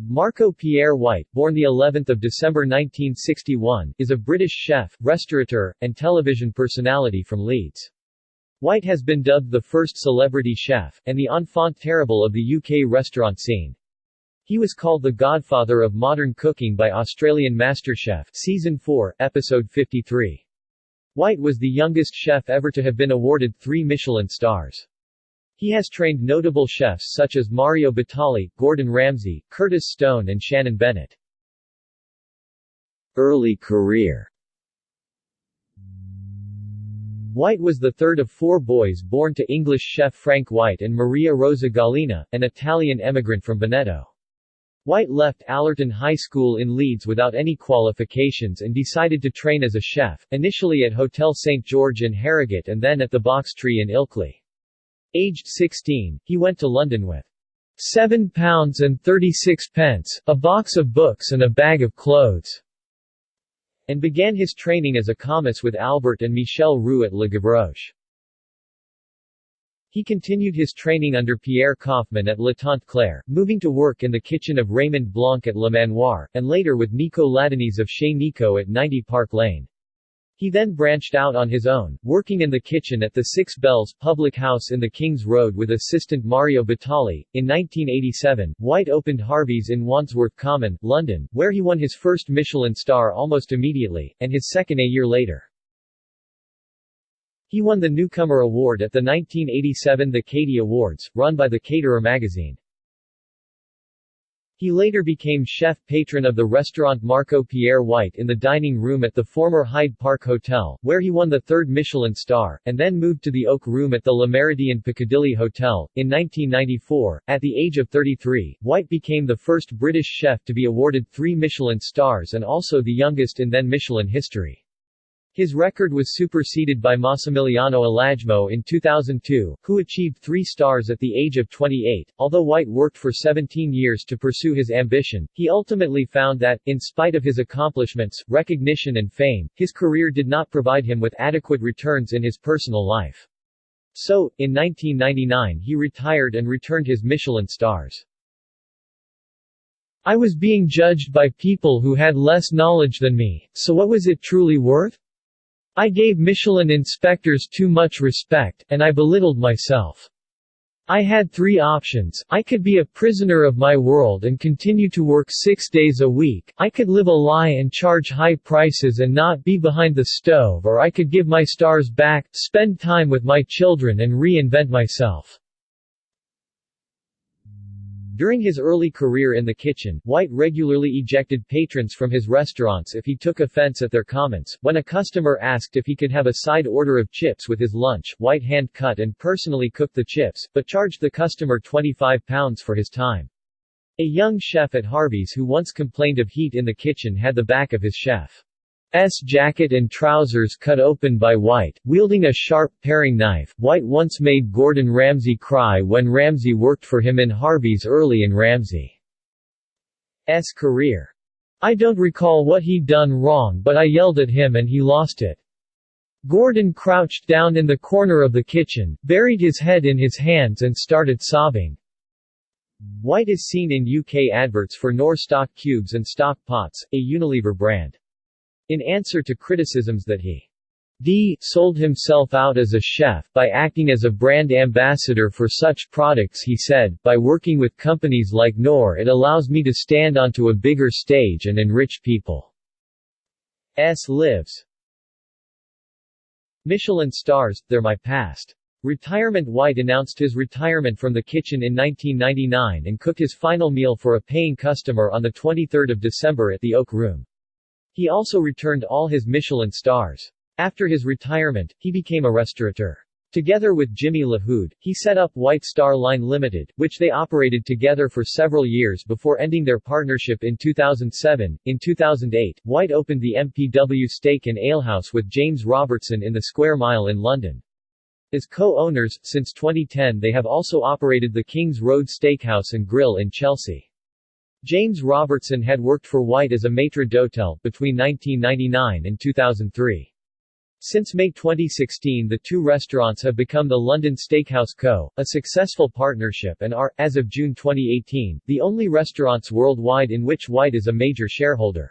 Marco Pierre White, born the 11th of December 1961, is a British chef, restaurateur, and television personality from Leeds. White has been dubbed the first celebrity chef, and the enfant terrible of the UK restaurant scene. He was called the godfather of modern cooking by Australian MasterChef Season 4, Episode 53. White was the youngest chef ever to have been awarded 3 Michelin stars. He has trained notable chefs such as Mario Batali, Gordon Ramsay, Curtis Stone and Shannon Bennett. Early career. White was the third of 4 boys born to English chef Frank White and Maria Rosa Gallina, an Italian emigrant from Veneto. White left Allerton High School in Leeds without any qualifications and decided to train as a chef, initially at Hotel St George in Harrogate and then at the Box Tree in Ilkley. Aged 16, he went to London with £7.36, a box of books and a bag of clothes, and began his training as a commis with Albert and Michel Roux at Le Gavroche. He continued his training under Pierre Kaufmann at La Tante Claire, moving to work in the kitchen of Raymond Blanc at Le Manoir, and later with Nico Ladanese of Chez Nico at 90 Park Lane. He then branched out on his own, working in the kitchen at the Six Bells public house in the King's Road with assistant Mario Batali. In 1987, White opened Harvey's in Wandsworth Common, London, where he won his first Michelin star almost immediately, and his second a year later. He won the Newcomer Award at the 1987 The Katie Awards, run by the Caterer magazine. He later became chef patron of the restaurant Marco Pierre White in the dining room at the former Hyde Park Hotel, where he won the 3rd Michelin star, and then moved to the Oak Room at the Le Méridien Piccadilly Hotel. In 1994, at the age of 33, White became the first British chef to be awarded 3 Michelin stars and also the youngest in then Michelin history. His record was superseded by Massimiliano Alagmo in 2002, who achieved 3 stars at the age of 28. Although White worked for 17 years to pursue his ambition, he ultimately found that, in spite of his accomplishments, recognition and fame, his career did not provide him with adequate returns in his personal life. So, in 1999 he retired and returned his Michelin stars. "I was being judged by people who had less knowledge than me, so what was it truly worth? I gave Michelin inspectors too much respect, and I belittled myself. I had 3 options. I could be a prisoner of my world and continue to work 6 days a week, I could live a lie and charge high prices and not be behind the stove, or I could give my stars back, spend time with my children and reinvent myself." During his early career in the kitchen, White regularly ejected patrons from his restaurants if he took offense at their comments. When a customer asked if he could have a side order of chips with his lunch, White hand-cut and personally cooked the chips, but charged the customer £25 for his time. A young chef at Harvey's who once complained of heat in the kitchen had the back of his chef's jacket and trousers cut open by White, wielding a sharp paring knife. White once made Gordon Ramsay cry when Ramsay worked for him in Harvey's early in Ramsay's career. "I don't recall what he'd done wrong, but I yelled at him and he lost it. Gordon crouched down in the corner of the kitchen, buried his head in his hands and started sobbing." White is seen in UK adverts for Knorr stock cubes and stock pots, a Unilever brand. In answer to criticisms that he sold himself out as a chef by acting as a brand ambassador for such products, he said, "By working with companies like Knorr it allows me to stand onto a bigger stage and enrich people's lives." Michelin stars, they're my past. Retirement. White announced his retirement from the kitchen in 1999 and cooked his final meal for a paying customer on the 23rd of December at the Oak Room. He also returned all his Michelin stars. After his retirement, he became a restaurateur. Together with Jimmy LaHood, he set up White Star Line Limited, which they operated together for several years before ending their partnership in 2007. In 2008, White opened the MPW Steak and Alehouse with James Robertson in the Square Mile in London. As co-owners, since 2010 they have also operated the King's Road Steakhouse and Grill in Chelsea. James Robertson had worked for White as a maître d'hôtel between 1999 and 2003. Since May 2016, the two restaurants have become the London Steakhouse Co., a successful partnership, and are, as of June 2018, the only restaurants worldwide in which White is a major shareholder.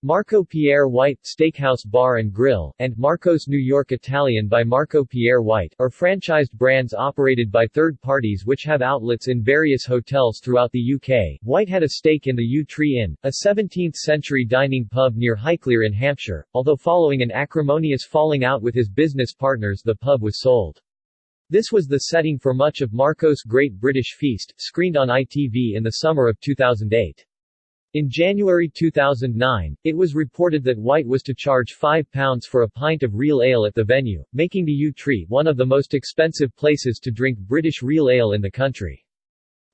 Marco Pierre White Steakhouse Bar and Grill, and Marco's New York Italian by Marco Pierre White are franchised brands operated by third parties which have outlets in various hotels throughout the UK. White had a stake in the Yew Tree Inn, a 17th-century dining pub near Highclere in Hampshire, although following an acrimonious falling out with his business partners the pub was sold. This was the setting for much of Marco's Great British Feast, screened on ITV in the summer of 2008. In January 2009, it was reported that White was to charge £5 for a pint of real ale at the venue, making the Yew Tree one of the most expensive places to drink British real ale in the country.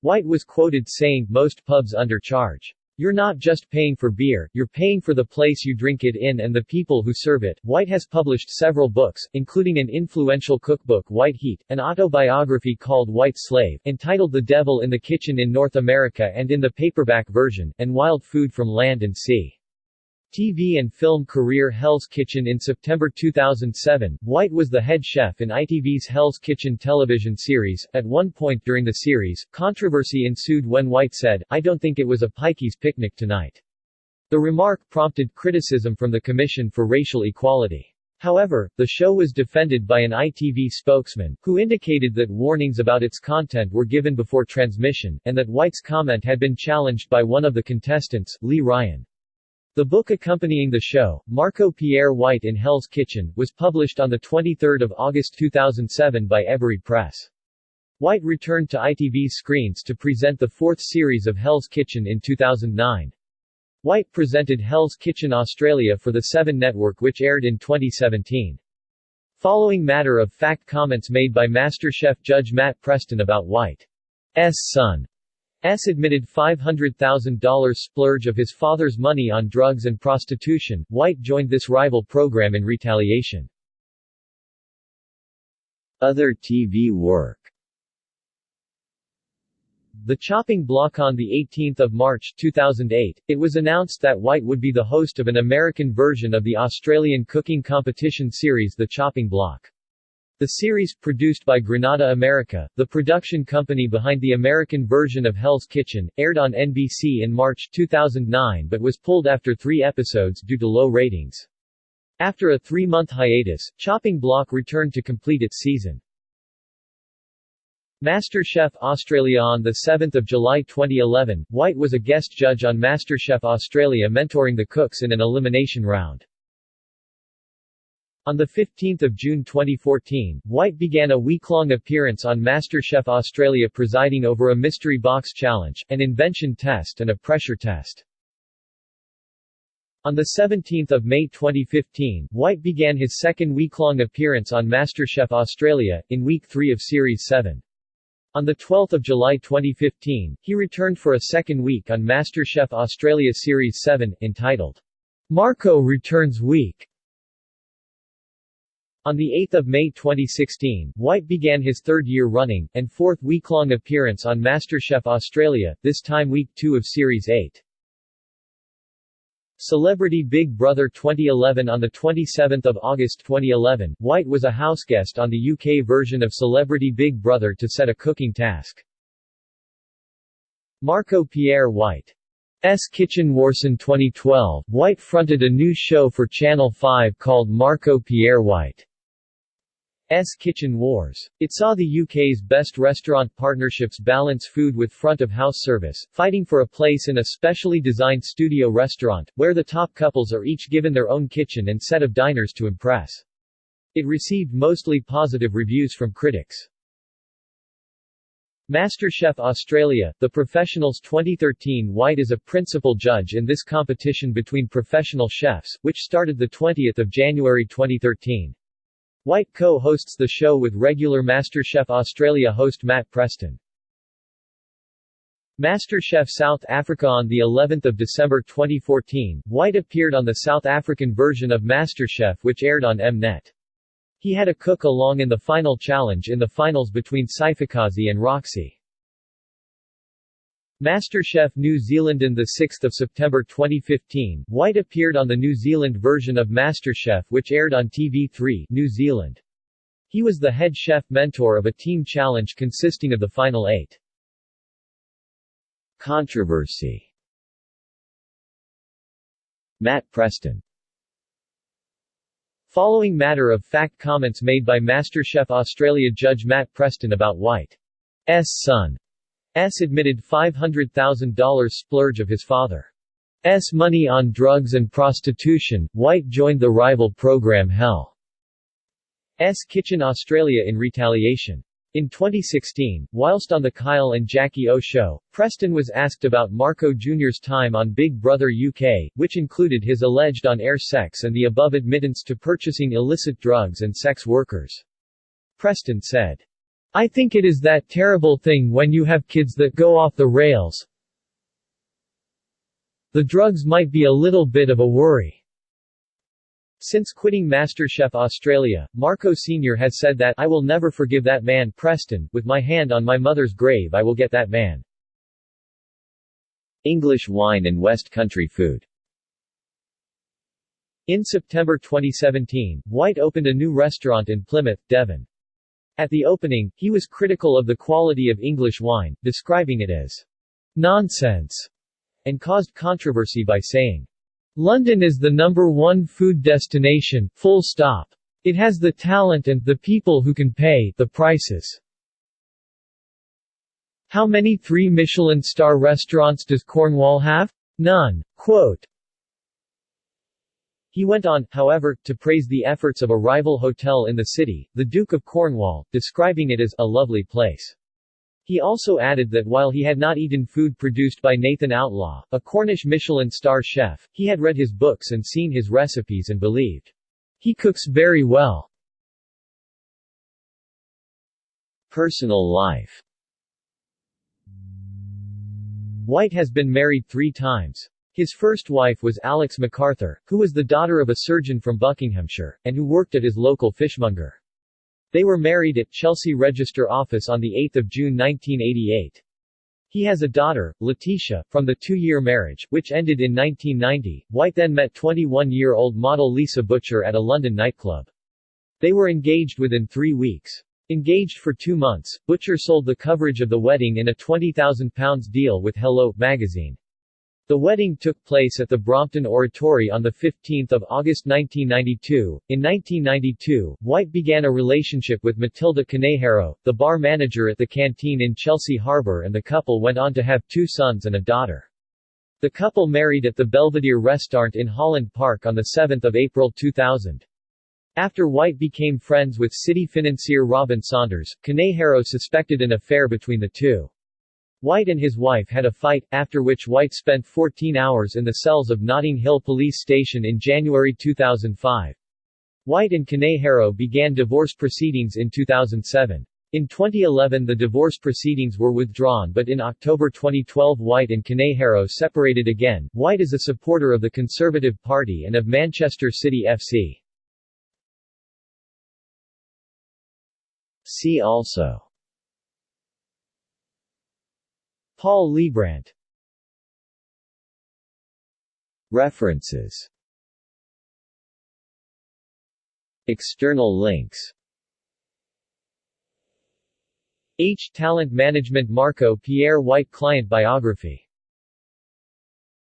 White was quoted saying, "Most pubs undercharge. You're not just paying for beer, you're paying for the place you drink it in and the people who serve it." White has published several books, including an influential cookbook White Heat, an autobiography called White Slave, entitled The Devil in the Kitchen in North America and in the paperback version, and Wild Food from Land and Sea. TV and film career Hell's Kitchen. In September 2007, White was the head chef in ITV's Hell's Kitchen television series. At one point during the series, controversy ensued when White said, "I don't think it was a Pikey's picnic tonight." The remark prompted criticism from the Commission for Racial Equality. However, the show was defended by an ITV spokesman, who indicated that warnings about its content were given before transmission, and that White's comment had been challenged by one of the contestants, Lee Ryan. The book accompanying the show, Marco Pierre White in Hell's Kitchen, was published on 23 August 2007 by Every Press. White returned to ITV's screens to present the fourth series of Hell's Kitchen in 2009. White presented Hell's Kitchen Australia for the Seven Network, which aired in 2017. Following matter-of-fact comments made by MasterChef judge Matt Preston about White's son admitted $500,000 splurge of his father's money on drugs and prostitution, White joined this rival program in retaliation. Other TV work. The Chopping Block. On 18 March 2008, it was announced that White would be the host of an American version of the Australian cooking competition series The Chopping Block. The series, produced by Granada America, the production company behind the American version of Hell's Kitchen, aired on NBC in March 2009 but was pulled after 3 episodes due to low ratings. After a 3-month hiatus, Chopping Block returned to complete its season. MasterChef Australia. On 7 July 2011, White was a guest judge on MasterChef Australia, mentoring the cooks in an elimination round. On 15 June 2014, White began a week-long appearance on MasterChef Australia, presiding over a mystery box challenge, an invention test and a pressure test. On 17 May 2015, White began his second week-long appearance on MasterChef Australia, in Week 3 of Series 7. On 12 July 2015, he returned for a second week on MasterChef Australia Series 7, entitled, "Marco Returns Week." On 8 May 2016, White began his third year running, and fourth week-long appearance on MasterChef Australia, this time Week 2 of Series 8. Celebrity Big Brother 2011. On 27 August 2011, White was a houseguest on the UK version of Celebrity Big Brother to set a cooking task. Marco Pierre White's Kitchen Wars. In 2012, White fronted a new show for Channel 5 called Marco Pierre White's Kitchen Wars. It saw the UK's best restaurant partnerships balance food with front-of-house service, fighting for a place in a specially designed studio restaurant, where the top couples are each given their own kitchen and set of diners to impress. It received mostly positive reviews from critics. MasterChef Australia, The Professionals 2013. White is a principal judge in this competition between professional chefs, which started 20 January 2013. White co-hosts the show with regular MasterChef Australia host Matt Preston. MasterChef South Africa. On the 11th of December 2014, White appeared on the South African version of MasterChef, which aired on Mnet. He had a cook along in the final challenge in the finals between Saifakazi and Roxy. MasterChef New Zealand. On 6 September 2015, White appeared on the New Zealand version of MasterChef which aired on TV3, New Zealand. He was the head chef mentor of a team challenge consisting of the final 8. Controversy. Matt Preston. Following matter-of-fact comments made by MasterChef Australia judge Matt Preston about White's son's admitted $500,000 splurge of his father's money on drugs and prostitution, White joined the rival program Hell's Kitchen Australia in retaliation. In 2016, whilst on the Kyle and Jackie O show, Preston was asked about Marco Jr.'s time on Big Brother UK, which included his alleged on-air sex and the above admittance to purchasing illicit drugs and sex workers. Preston said, "I think it is that terrible thing when you have kids that go off the rails. The drugs might be a little bit of a worry." Since quitting MasterChef Australia, Marco Sr. has said that, "I will never forgive that man Preston, with my hand on my mother's grave I will get that man." English wine and West Country food. In September 2017, White opened a new restaurant in Plymouth, Devon. At the opening, he was critical of the quality of English wine, describing it as nonsense, and caused controversy by saying, "London is the #1 food destination, full stop. It has the talent and the people who can pay the prices. How many 3 Michelin star restaurants does Cornwall have? None." Quote. He went on, however, to praise the efforts of a rival hotel in the city, the Duke of Cornwall, describing it as a lovely place. He also added that while he had not eaten food produced by Nathan Outlaw, a Cornish Michelin star chef, he had read his books and seen his recipes and believed, "He cooks very well." Personal life. White has been married 3 times. His first wife was Alex MacArthur, who was the daughter of a surgeon from Buckinghamshire, and who worked at his local fishmonger. They were married at Chelsea Register Office on 8 June 1988. He has a daughter, Letitia, from the 2-year marriage, which ended in 1990. White then met 21-year-old model Lisa Butcher at a London nightclub. They were engaged within 3 weeks. Engaged for 2 months, Butcher sold the coverage of the wedding in a £20,000 deal with Hello magazine. The wedding took place at the Brompton Oratory on 15 August 1992. In 1992, White began a relationship with Matilda Canejero, the bar manager at the canteen in Chelsea Harbour, and the couple went on to have 2 sons and a daughter. The couple married at the Belvedere Restaurant in Holland Park on 7 April 2000. After White became friends with city financier Robin Saunders, Canejero suspected an affair between the two. White and his wife had a fight, after which White spent 14 hours in the cells of Notting Hill Police Station in January 2005. White and Canejero began divorce proceedings in 2007. In 2011 the divorce proceedings were withdrawn, but in October 2012 White and Canejero separated again. White is a supporter of the Conservative Party and of Manchester City FC. See also: Paul Liebrandt. References. External links. Talent Management Marco Pierre White Client Biography